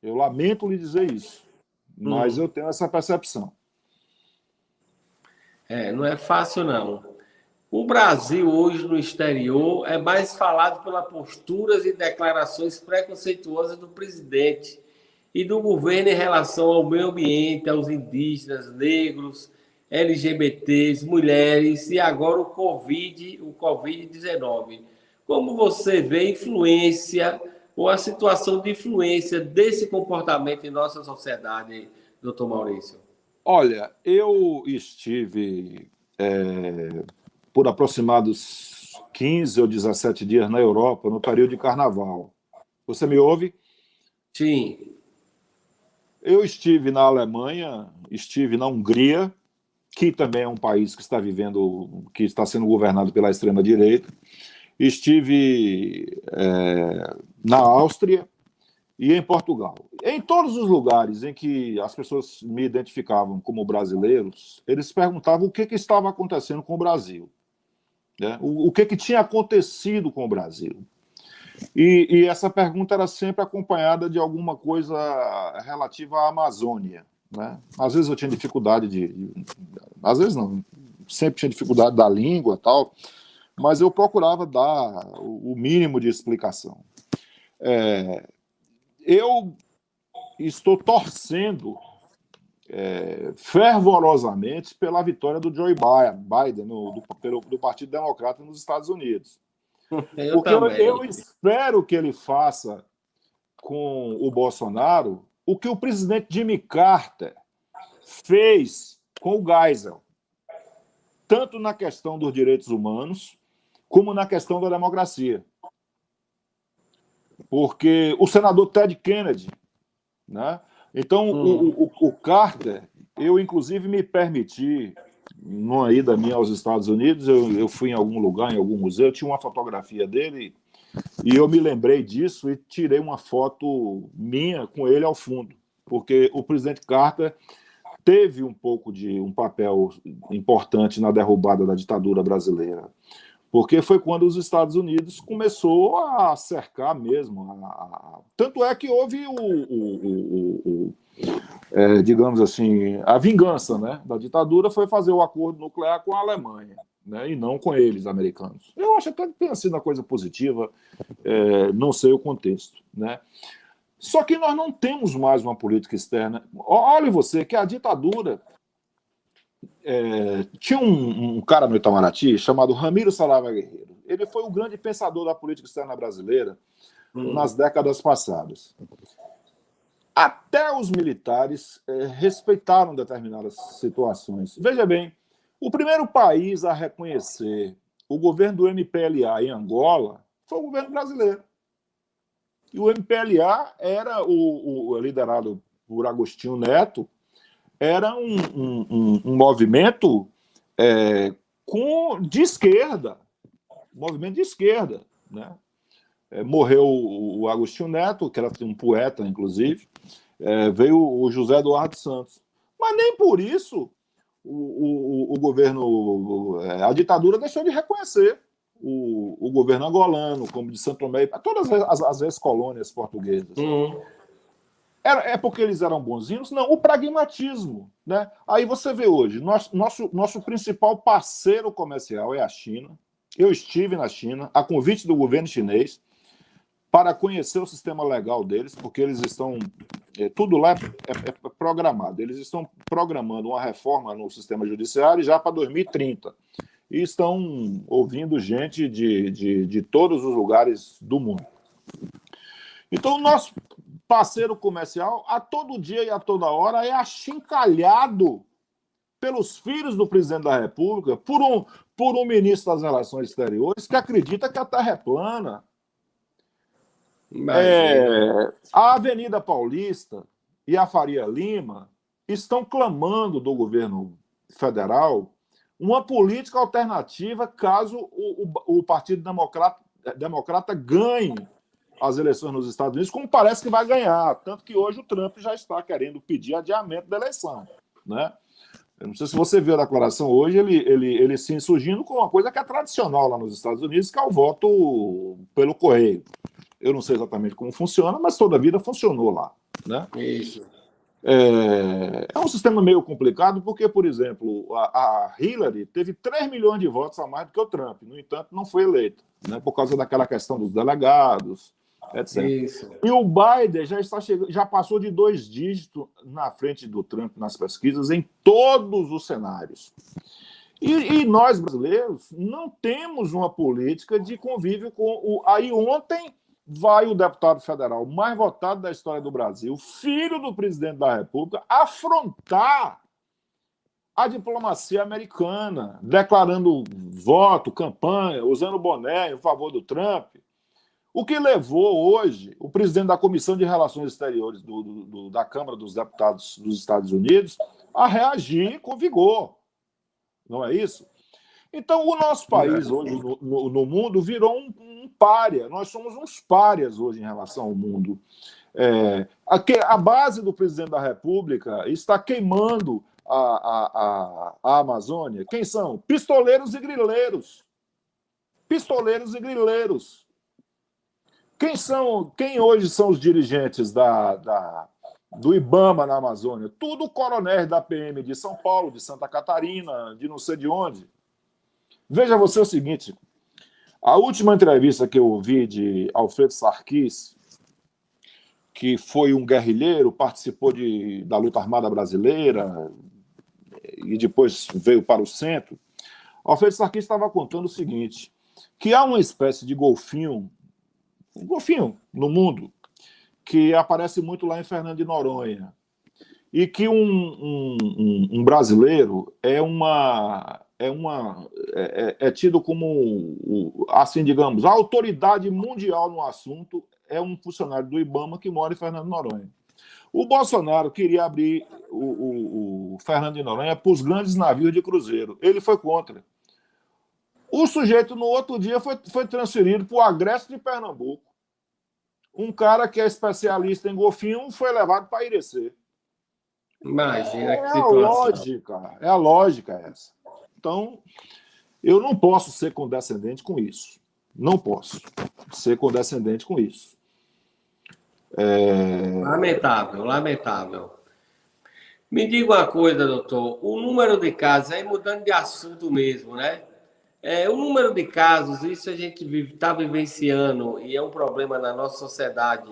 Speaker 2: Eu lamento lhe dizer isso, mas eu tenho essa percepção.
Speaker 1: Não é fácil, não. O Brasil, hoje, no exterior, é mais falado pelas posturas e declarações preconceituosas do presidente e do governo em relação ao meio ambiente, aos indígenas, negros, LGBTs, mulheres e agora o Covid-19. Como você vê a influência ou a situação de influência desse comportamento em nossa sociedade, doutor Maurício?
Speaker 2: Olha, eu estive por aproximados 15 ou 17 dias na Europa, no período de carnaval. Você me ouve?
Speaker 1: Sim.
Speaker 2: Eu estive na Alemanha, estive na Hungria, que também é um país que está sendo governado pela extrema-direita. Estive na Áustria e em Portugal. Em todos os lugares em que as pessoas me identificavam como brasileiros, eles perguntavam o que estava acontecendo com o Brasil, né? O que tinha acontecido com o Brasil. E essa pergunta era sempre acompanhada de alguma coisa relativa à Amazônia, né? Às vezes eu tinha dificuldade às vezes não, sempre tinha dificuldade da língua e tal, mas eu procurava dar o mínimo de explicação. Eu estou torcendo fervorosamente pela vitória do Joe Biden do Partido Democrata nos Estados Unidos. Porque eu espero que ele faça com o Bolsonaro o que o presidente Jimmy Carter fez com o Geisel, tanto na questão dos direitos humanos como na questão da democracia. Porque o senador Ted Kennedy, né? Então, o Carter, eu inclusive me permiti, numa ida minha aos Estados Unidos, eu fui em algum lugar, em algum museu, tinha uma fotografia dele e eu me lembrei disso e tirei uma foto minha com ele ao fundo, porque o presidente Carter teve um papel importante na derrubada da ditadura brasileira, porque foi quando os Estados Unidos começou a cercar mesmo. Tanto é que houve digamos assim, a vingança, né, da ditadura foi fazer o acordo nuclear com a Alemanha, né, e não com eles, americanos. Eu acho até que tenha sido uma coisa positiva, não sei o contexto, né? Só que nós não temos mais uma política externa. Olhe você que a ditadura... tinha um cara no Itamaraty chamado Ramiro Saraiva Guerreiro. Ele foi o grande pensador da política externa brasileira nas décadas passadas. Até os militares respeitaram determinadas situações. Veja bem, o primeiro país a reconhecer o governo do MPLA em Angola foi o governo brasileiro. E o MPLA era liderado por Agostinho Neto, era um movimento de esquerda, movimento de esquerda, né? Morreu o Agostinho Neto, que era um poeta, inclusive, veio o José Eduardo Santos. Mas nem por isso o governo, a ditadura deixou de reconhecer o governo angolano, como de Santo Tomé, todas as ex-colônias portuguesas. É porque eles eram bonzinhos? Não, o pragmatismo, né? Aí você vê hoje, nosso principal parceiro comercial é a China. Eu estive na China, a convite do governo chinês, para conhecer o sistema legal deles, porque eles estão... tudo lá é programado. Eles estão programando uma reforma no sistema judiciário já para 2030. E estão ouvindo gente de todos os lugares do mundo. Então, o nosso parceiro comercial, a todo dia e a toda hora, é achincalhado pelos filhos do presidente da República, por um ministro das Relações Exteriores que acredita que a Terra é plana. A Avenida Paulista e a Faria Lima estão clamando do governo federal uma política alternativa caso o Partido Democrata ganhe as eleições nos Estados Unidos, como parece que vai ganhar. Tanto que hoje o Trump já está querendo pedir adiamento da eleição, né? Eu não sei se você viu a declaração hoje, ele se insurgindo com uma coisa que é tradicional lá nos Estados Unidos, que é o voto pelo correio. Eu não sei exatamente como funciona, mas toda a vida funcionou lá, né?
Speaker 1: Isso.
Speaker 2: É um sistema meio complicado, porque, por exemplo, a Hillary teve 3 milhões de votos a mais do que o Trump. No entanto, não foi eleito, né, por causa daquela questão dos delegados, etc.
Speaker 1: Isso.
Speaker 2: E o Biden já passou de 2 dígitos na frente do Trump nas pesquisas em todos os cenários. E nós, brasileiros, não temos uma política de convívio com o... Aí ontem vai o deputado federal mais votado da história do Brasil, filho do presidente da República, afrontar a diplomacia americana, declarando voto, campanha, usando boné em favor do Trump. O que levou hoje o presidente da Comissão de Relações Exteriores da Câmara dos Deputados dos Estados Unidos a reagir com vigor. Não é isso? Então, o nosso país hoje no mundo virou um pária. Nós somos uns párias hoje em relação ao mundo. A base do presidente da República está queimando a Amazônia. Quem são? Pistoleiros e grileiros. Pistoleiros e grileiros. Quem hoje são os dirigentes do IBAMA na Amazônia? Tudo coronéis da PM de São Paulo, de Santa Catarina, de não sei de onde. Veja você o seguinte, a última entrevista que eu ouvi de Alfredo Sarquis, que foi um guerrilheiro, participou da luta armada brasileira e depois veio para o centro, Alfredo Sarquis estava contando o seguinte, que há uma espécie de golfinho no mundo, que aparece muito lá em Fernando de Noronha, e que um brasileiro é tido como, assim, digamos, a autoridade mundial no assunto é um funcionário do IBAMA que mora em Fernando de Noronha. O Bolsonaro queria abrir o Fernando de Noronha para os grandes navios de cruzeiro. Ele foi contra. O sujeito, no outro dia, foi transferido para o Agreste de Pernambuco. Um cara que é especialista em golfinho foi levado para Irecê.
Speaker 1: Imagina que situação.
Speaker 2: É a lógica essa. Então, eu não posso ser condescendente com isso. Não posso ser condescendente com isso.
Speaker 1: Lamentável, lamentável. Me diga uma coisa, doutor. O número de casos, aí mudando de assunto mesmo, né? O número de casos, isso a gente está vivenciando e é um problema na nossa sociedade,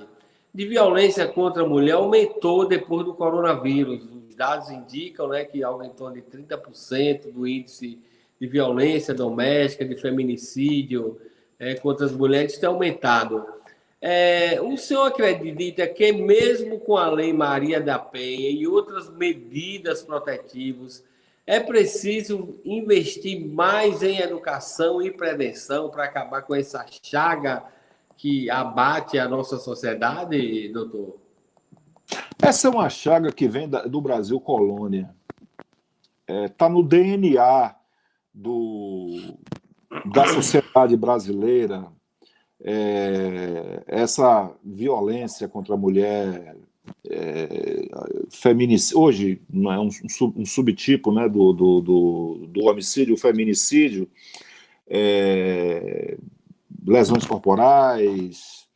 Speaker 1: de violência contra a mulher aumentou depois do coronavírus. Os dados indicam, né, que algo em torno de 30% do índice de violência doméstica, de feminicídio contra as mulheres tem aumentado. O senhor acredita que mesmo com a Lei Maria da Penha e outras medidas protetivas, é preciso investir mais em educação e prevenção para acabar com essa chaga que abate a nossa sociedade, doutor?
Speaker 2: Essa é uma chaga que vem do Brasil colônia. Está no DNA da sociedade brasileira, essa violência contra a mulher, feminicídio, hoje não é um subtipo, né, do homicídio, o feminicídio, lesões corporais.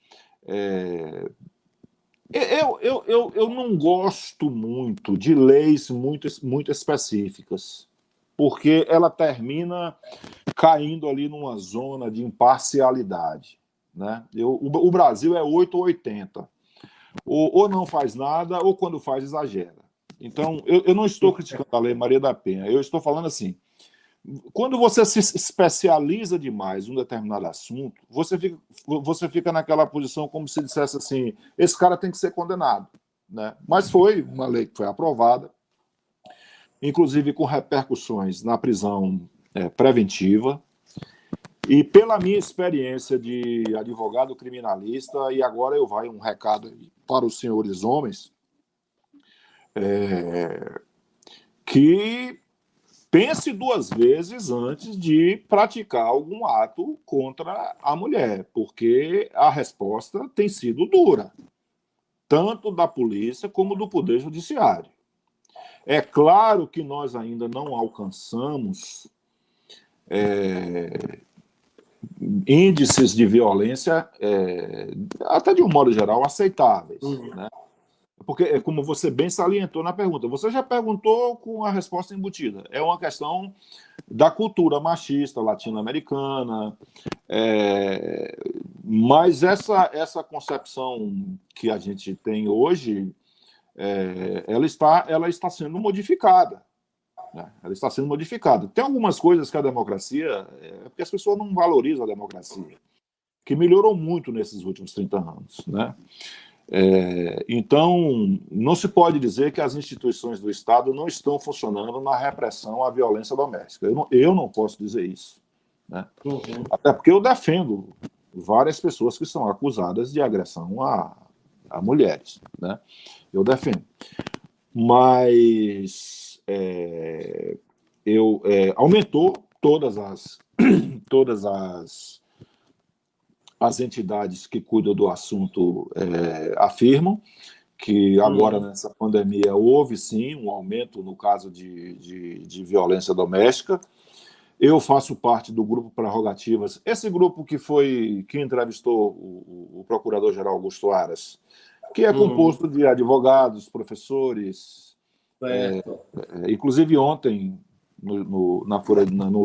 Speaker 2: Eu não gosto muito de leis muito específicas, porque ela termina caindo ali numa zona de imparcialidade, né? O Brasil é 8 ou 80. Ou não faz nada, ou quando faz, exagera. Então, eu não estou criticando a Lei Maria da Penha, eu estou falando assim, quando você se especializa demais em um determinado assunto, você fica naquela posição como se dissesse assim, esse cara tem que ser condenado, né? Mas foi uma lei que foi aprovada, inclusive com repercussões na prisão preventiva, e pela minha experiência de advogado criminalista, e agora vai um recado para os senhores homens, que pense 2 vezes antes de praticar algum ato contra a mulher, porque a resposta tem sido dura, tanto da polícia como do Poder Judiciário. É claro que nós ainda não alcançamos índices de violência, até de um modo geral, aceitáveis, né? Porque, como você bem salientou na pergunta, você já perguntou com a resposta embutida. É uma questão da cultura machista latino-americana, mas essa concepção que a gente tem hoje, ela está sendo modificada. Né? Ela está sendo modificada. Tem algumas coisas que a democracia, porque as pessoas não valorizam a democracia, que melhorou muito nesses últimos 30 anos. Né? Então, não se pode dizer que as instituições do Estado não estão funcionando na repressão à violência doméstica. Eu não posso dizer isso. Né?
Speaker 1: Uhum.
Speaker 2: Até porque eu defendo várias pessoas que são acusadas de agressão a mulheres. Né? Eu defendo. Mas aumentou todas as entidades que cuidam do assunto afirmam que agora, nessa pandemia, houve, sim, um aumento no caso de violência doméstica. Eu faço parte do grupo Prerrogativas, esse grupo que entrevistou o Procurador-Geral Augusto Aras, que é composto de advogados, professores. Inclusive, ontem, no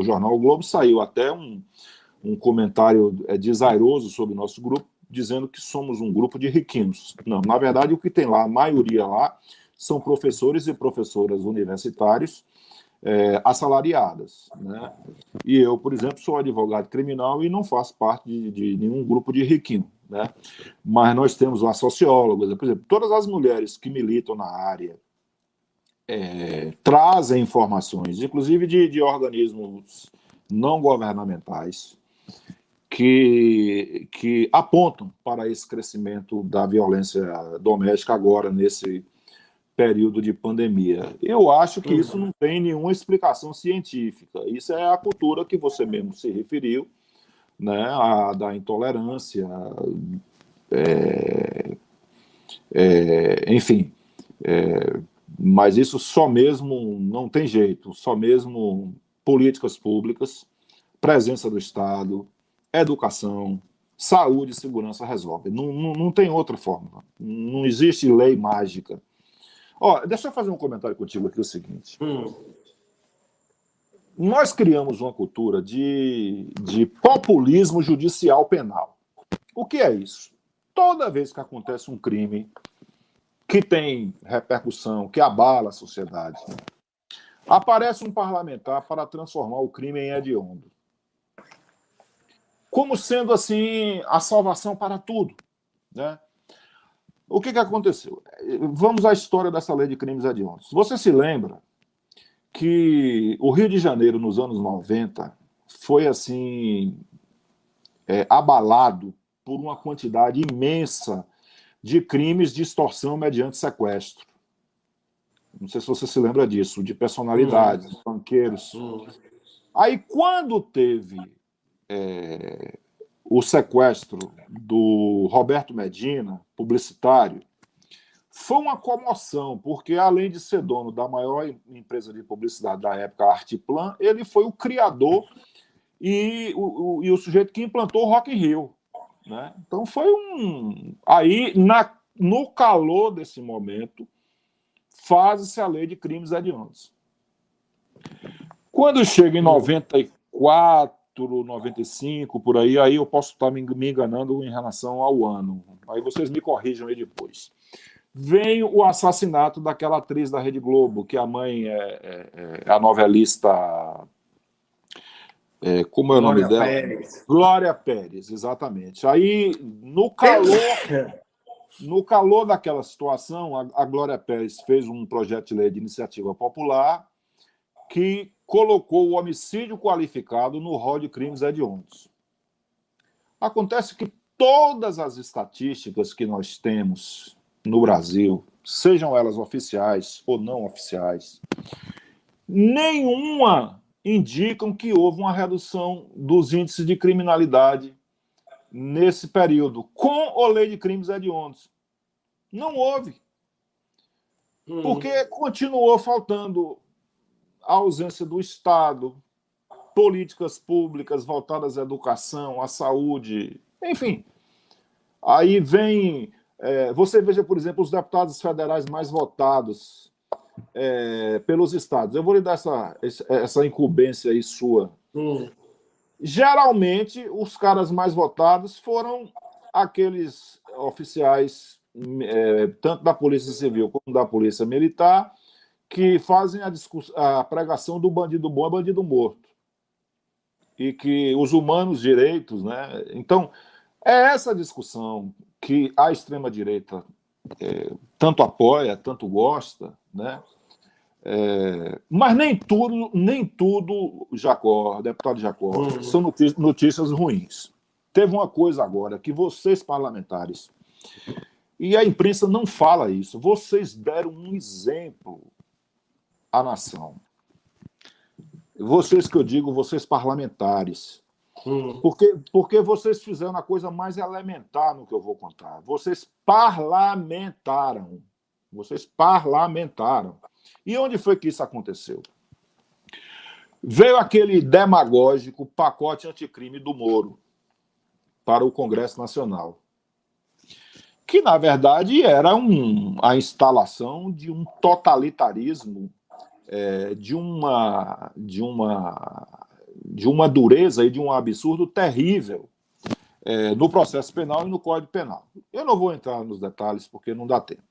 Speaker 2: jornal o Globo, saiu até um comentário desairoso sobre o nosso grupo, dizendo que somos um grupo de riquinhos. Não, na verdade, o que tem lá, a maioria lá, são professores e professoras universitários assalariadas. Né? E eu, por exemplo, sou advogado criminal e não faço parte de nenhum grupo de riquinho. Né? Mas nós temos lá sociólogos, por exemplo, todas as mulheres que militam na área trazem informações, inclusive de organismos não governamentais, que apontam para esse crescimento da violência doméstica agora, nesse período de pandemia. Eu acho que isso não tem nenhuma explicação científica. Isso é a cultura que você mesmo se referiu, né, da intolerância, enfim. Mas isso só mesmo não tem jeito, só mesmo políticas públicas, presença do Estado, educação, saúde e segurança resolve. Não tem outra forma. Não existe lei mágica. Deixa eu fazer um comentário contigo aqui, o seguinte. Nós criamos uma cultura de populismo judicial penal. O que é isso? Toda vez que acontece um crime que tem repercussão, que abala a sociedade, aparece um parlamentar para transformar o crime em hediondo. Como sendo, assim, a salvação para tudo. Né? O que aconteceu? Vamos à história dessa lei de crimes hediondos. Você se lembra que o Rio de Janeiro, nos anos 90, foi, assim, abalado por uma quantidade imensa de crimes de extorsão mediante sequestro. Não sei se você se lembra disso, de personalidades, banqueiros. Aí, quando teve o sequestro do Roberto Medina, publicitário, foi uma comoção, porque, além de ser dono da maior empresa de publicidade da época, a Artiplan, ele foi o criador e o sujeito que implantou o Rock in Rio. Né? Então, foi Aí, no calor desse momento, faz-se a lei de crimes hediondos. Quando chega em 94, 95, por aí eu posso estar me enganando em relação ao ano. Aí vocês me corrijam aí depois. Vem o assassinato daquela atriz da Rede Globo, que a mãe é a novelista... como é o nome dela?
Speaker 1: Pérez.
Speaker 2: Glória Pérez, exatamente. Aí, no calor daquela situação, a Glória Pérez fez um projeto de lei de iniciativa popular que colocou o homicídio qualificado no rol de crimes hediondos. Acontece que todas as estatísticas que nós temos no Brasil, sejam elas oficiais ou não oficiais, nenhuma indicam que houve uma redução dos índices de criminalidade nesse período, com a lei de crimes hediondos. Não houve. Porque continuou faltando a ausência do Estado, políticas públicas voltadas à educação, à saúde, enfim. Aí vem Você veja, por exemplo, os deputados federais mais votados pelos estados. Eu vou lhe dar essa incumbência aí sua. Geralmente, os caras mais votados foram aqueles oficiais, tanto da Polícia Civil como da Polícia Militar, que fazem a pregação do bandido bom é bandido morto. E que os humanos direitos, né? Então, é essa discussão que a extrema-direita tanto apoia, tanto gosta, né? Mas nem tudo, Jacó, deputado Jacó, são notícias ruins. Teve uma coisa agora que vocês, parlamentares, e a imprensa não fala isso, vocês deram um exemplo à nação. Vocês que eu digo, vocês parlamentares. Porque vocês fizeram a coisa mais elementar no que eu vou contar. Vocês parlamentaram. Vocês parlamentaram. E onde foi que isso aconteceu? Veio aquele demagógico pacote anticrime do Moro para o Congresso Nacional, que, na verdade, era a instalação de um totalitarismo, de uma dureza e de um absurdo terrível no processo penal e no Código Penal. Eu não vou entrar nos detalhes porque não dá tempo.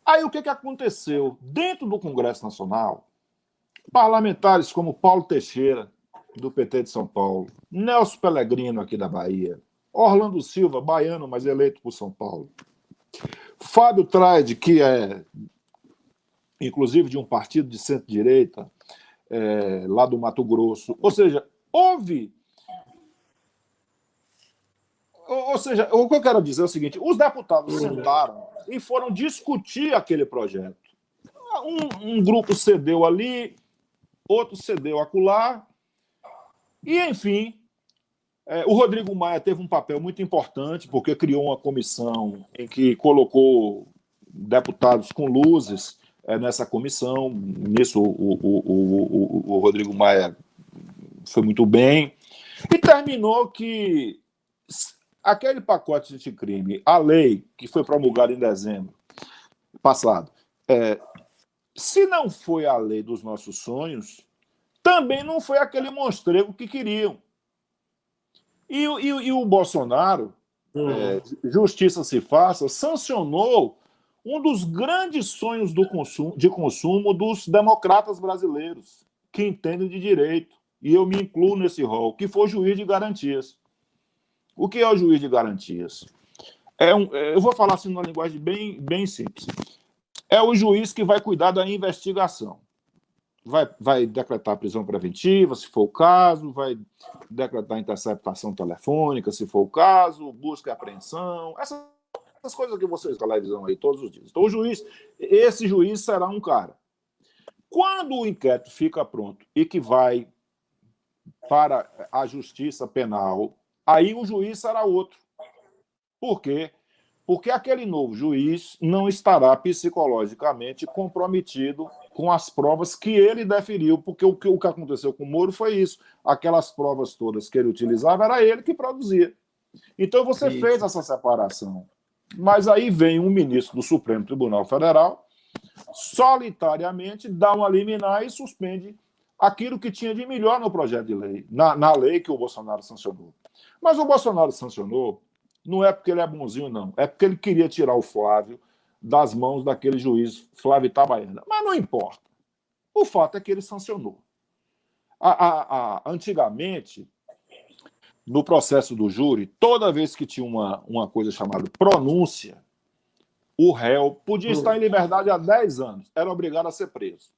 Speaker 2: Aí o que aconteceu? Dentro do Congresso Nacional, parlamentares como Paulo Teixeira, do PT de São Paulo, Nelson Pellegrino, aqui da Bahia, Orlando Silva, baiano, mas eleito por São Paulo, Fábio Traide, que é, inclusive, de um partido de centro-direita, lá do Mato Grosso. Ou seja, houve... Ou seja, o que eu quero dizer é o seguinte, os deputados sentaram e foram discutir aquele projeto. Um grupo cedeu ali, outro cedeu acolá, e, enfim, o Rodrigo Maia teve um papel muito importante, porque criou uma comissão em que colocou deputados com luzes nessa comissão. Nisso, o Rodrigo Maia foi muito bem. E terminou que aquele pacote anticrime, a lei que foi promulgada em dezembro passado, se não foi a lei dos nossos sonhos, também não foi aquele monstrego que queriam. E o Bolsonaro, justiça se faça, sancionou um dos grandes sonhos de consumo dos democratas brasileiros, que entendem de direito, e eu me incluo nesse rol, que foi o juiz de garantias. O que é o juiz de garantias? Eu vou falar assim numa linguagem bem simples. É o juiz que vai cuidar da investigação. Vai decretar prisão preventiva, se for o caso, vai decretar interceptação telefônica, se for o caso, busca e apreensão, essas coisas que vocês televisão aí todos os dias. Então, esse juiz será um cara. Quando o inquérito fica pronto e que vai para a justiça penal, aí o juiz será outro. Por quê? Porque aquele novo juiz não estará psicologicamente comprometido com as provas que ele deferiu, porque o que aconteceu com o Moro foi isso. Aquelas provas todas que ele utilizava, era ele que produzia. Então você fez essa separação. Mas aí vem um ministro do Supremo Tribunal Federal, solitariamente dá uma liminar e suspende aquilo que tinha de melhor no projeto de lei, na lei que o Bolsonaro sancionou. Mas o Bolsonaro sancionou não é porque ele é bonzinho, não. É porque ele queria tirar o Flávio das mãos daquele juiz Flávio Itabaiana. Mas não importa. O fato é que ele sancionou. Antigamente, no processo do júri, toda vez que tinha uma coisa chamada pronúncia, o réu podia estar em liberdade há 10 anos. Era obrigado a ser preso.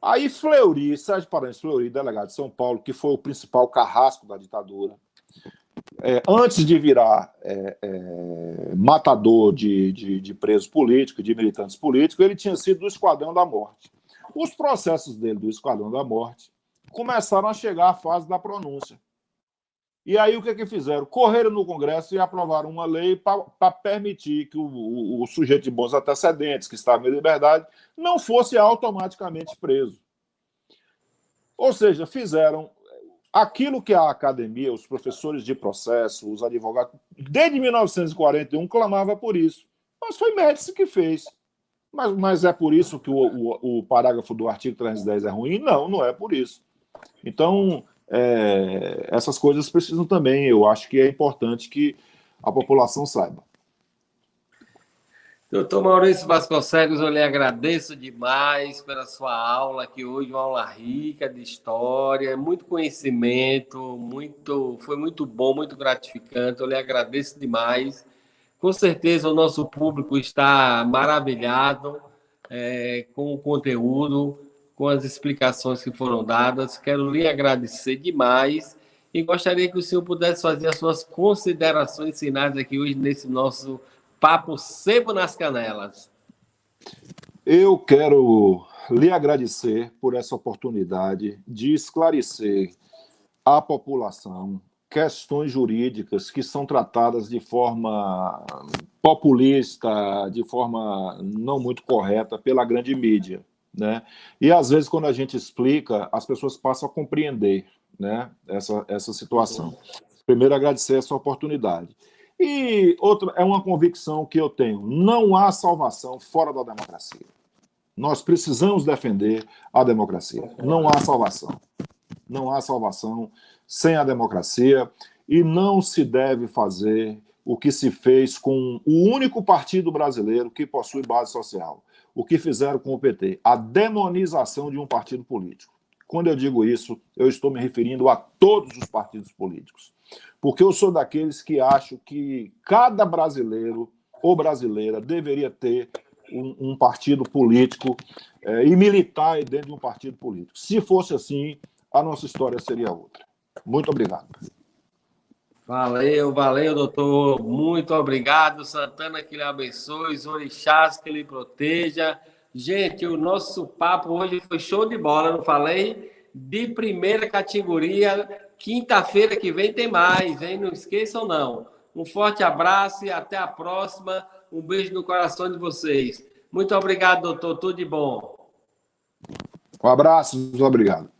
Speaker 2: Aí Fleury, Sérgio Paranhos Fleury, delegado de São Paulo, que foi o principal carrasco da ditadura, antes de virar matador de presos políticos, de militantes políticos, ele tinha sido do Esquadrão da Morte. Os processos dele do Esquadrão da Morte começaram a chegar à fase da pronúncia. E aí o que fizeram? Correram no Congresso e aprovaram uma lei para permitir que o sujeito de bons antecedentes, que estava em liberdade, não fosse automaticamente preso. Ou seja, fizeram aquilo que a academia, os professores de processo, os advogados, desde 1941 clamava por isso. Mas foi Médici que fez. Mas é por isso que o parágrafo do artigo 310 é ruim? Não, não é por isso. Então, essas coisas precisam também, eu acho que é importante que a população saiba.
Speaker 1: Doutor Maurício Vasconcelos, eu lhe agradeço demais pela sua aula, que hoje é uma aula rica de história, muito conhecimento, foi muito bom, muito gratificante, eu lhe agradeço demais. Com certeza o nosso público está maravilhado com o conteúdo, com as explicações que foram dadas. Quero lhe agradecer demais e gostaria que o senhor pudesse fazer as suas considerações finais aqui hoje nesse nosso Papo Sebo nas Canelas.
Speaker 2: Eu quero lhe agradecer por essa oportunidade de esclarecer à população questões jurídicas que são tratadas de forma populista, de forma não muito correta pela grande mídia, né? E, às vezes, quando a gente explica, as pessoas passam a compreender, né, essa situação. Primeiro, agradecer essa oportunidade. E outra é uma convicção que eu tenho: não há salvação fora da democracia. Nós precisamos defender a democracia. Não há salvação. Não há salvação sem a democracia e não se deve fazer o que se fez com o único partido brasileiro que possui base social. O que fizeram com o PT, a demonização de um partido político. Quando eu digo isso, eu estou me referindo a todos os partidos políticos. Porque eu sou daqueles que acham que cada brasileiro ou brasileira deveria ter um partido político e militar dentro de um partido político. Se fosse assim, a nossa história seria outra. Muito obrigado.
Speaker 1: Valeu, valeu, doutor. Muito obrigado. Santana que lhe abençoe, os orixás que lhe proteja. Gente, o nosso papo hoje foi show de bola, não falei? De primeira categoria. Quinta-feira que vem tem mais, hein? Não esqueçam, não. Um forte abraço e até a próxima. Um beijo no coração de vocês. Muito obrigado, doutor. Tudo de bom.
Speaker 2: Um abraço, muito obrigado.